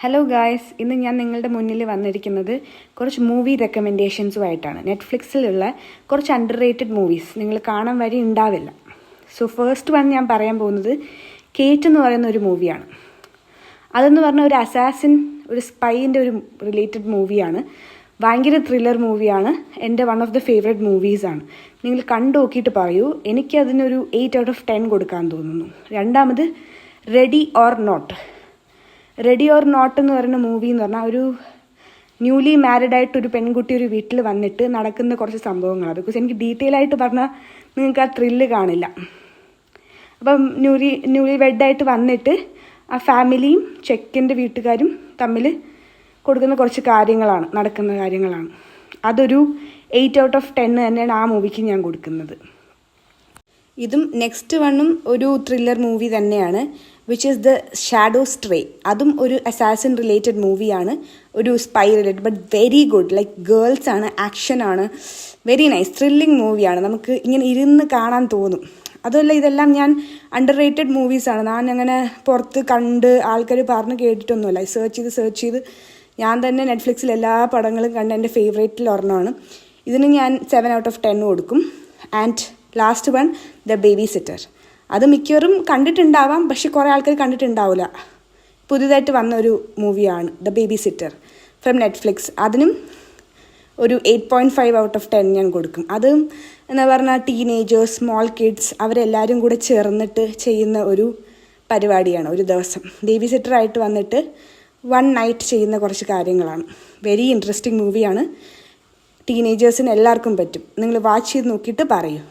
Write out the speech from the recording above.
Hello guys, ഇന്ന് ഞാൻ നിങ്ങളുടെ മുന്നിൽ വന്നിരിക്കുന്നത് കുറച്ച് മൂവി റെക്കമെൻഡേഷൻസുമായിട്ടാണ്. നെറ്റ്ഫ്ലിക്സിലുള്ള കുറച്ച് അണ്ടർ റേറ്റഡ് മൂവീസ് നിങ്ങൾ കാണാൻ വഴി ഉണ്ടാവില്ല. സോ ഫസ്റ്റ് വൺ ഞാൻ പറയാൻ പോകുന്നത് കേറ്റ് എന്ന് പറയുന്ന ഒരു മൂവിയാണ്. അതെന്ന് പറഞ്ഞാൽ ഒരു അസാസിൻ, ഒരു സ്പൈൻ്റെ ഒരു റിലേറ്റഡ് മൂവിയാണ്. ഭയങ്കര ത്രില്ലർ മൂവിയാണ്. എൻ്റെ വൺ ഓഫ് ദ ഫേവറേറ്റ് മൂവീസാണ്. നിങ്ങൾ കണ്ടു നോക്കിയിട്ട് പറയൂ. എനിക്കതിനൊരു 8 out of 10 കൊടുക്കാൻ തോന്നുന്നു. രണ്ടാമത് ready or not. Ready or not എന്ന് പറയുന്ന മൂവി എന്ന് പറഞ്ഞാൽ ഒരു ന്യൂലി മാരിഡ് ആയിട്ടൊരു പെൺകുട്ടി ഒരു വീട്ടിൽ വന്നിട്ട് നടക്കുന്ന കുറച്ച് സംഭവങ്ങളാണ്. ബിക്കോസ് എനിക്ക് ഡീറ്റെയിൽ ആയിട്ട് പറഞ്ഞാൽ നിങ്ങൾക്ക് ആ ത്രില്ല് കാണില്ല. അപ്പം ന്യൂലി വെഡായിട്ട് വന്നിട്ട് ആ ഫാമിലിയും ചെക്കൻ്റെ വീട്ടുകാരും തമ്മിൽ കൊടുക്കുന്ന കുറച്ച് കാര്യങ്ങളാണ്, നടക്കുന്ന കാര്യങ്ങളാണ്. അതൊരു 8 out of 10 തന്നെയാണ് ആ മൂവിക്ക് ഞാൻ കൊടുക്കുന്നത്. ഇതും നെക്സ്റ്റ് വണ്ണും ഒരു ത്രില്ലർ മൂവി തന്നെയാണ്, which is the shadow stray. അതും ഒരു അസാസിൻ റിലേറ്റഡ് മൂവിയാണ്, ഒരു spy related, but very good. Like girls ആണ്, ആക്ഷനാണ്, വെരി നൈസ് ത്രില്ലിംഗ് മൂവിയാണ്. നമുക്ക് ഇങ്ങനെ ഇരുന്ന് കാണാൻ തോന്നും. അതുമല്ല, ഇതെല്ലാം ഞാൻ അണ്ടർ റേറ്റഡ് മൂവീസാണ്. ഞാൻ അങ്ങനെ പുറത്ത് കണ്ട് ആൾക്കാർ പറഞ്ഞ് കേട്ടിട്ടൊന്നുമല്ല. സെർച്ച് ചെയ്ത് ഞാൻ തന്നെ നെറ്റ്ഫ്ലിക്സിൽ എല്ലാ പടങ്ങളും കണ്ട് എൻ്റെ ഫേവറേറ്റിൽ ഒരെണ്ണമാണ്. ഇതിന് ഞാൻ 7 out of 10 കൊടുക്കും. And last one the baby sitter. അത് മിക്കവരും കണ്ടിട്ടുണ്ടാവാം, പക്ഷെ കുറേ ആൾക്കാർ കണ്ടിട്ടുണ്ടാവില്ല. പുതിയതായിട്ട് വന്ന ഒരു മൂവിയാണ് the baby sitter from Netflix. അതിനും ഒരു 8.5 out of 10 ഞാൻ കൊടുക്കും. അതും എന്താ പറഞ്ഞാൽ ടീനേജേഴ്സ്, സ്മോൾ കിഡ്സ് അവരെല്ലാവരും കൂടെ ചേർന്നിട്ട് ചെയ്യുന്ന ഒരു പരിപാടിയാണ്. ഒരു ദിവസം ബേബി സിറ്ററായിട്ട് വന്നിട്ട് 1 night ചെയ്യുന്ന കുറച്ച് കാര്യങ്ങളാണ്. വെരി ഇൻട്രസ്റ്റിംഗ് മൂവിയാണ്. ടീനേജേഴ്സിന് എല്ലാവർക്കും പറ്റും. നിങ്ങൾ വാച്ച് ചെയ്ത് നോക്കിയിട്ട് പറയൂ.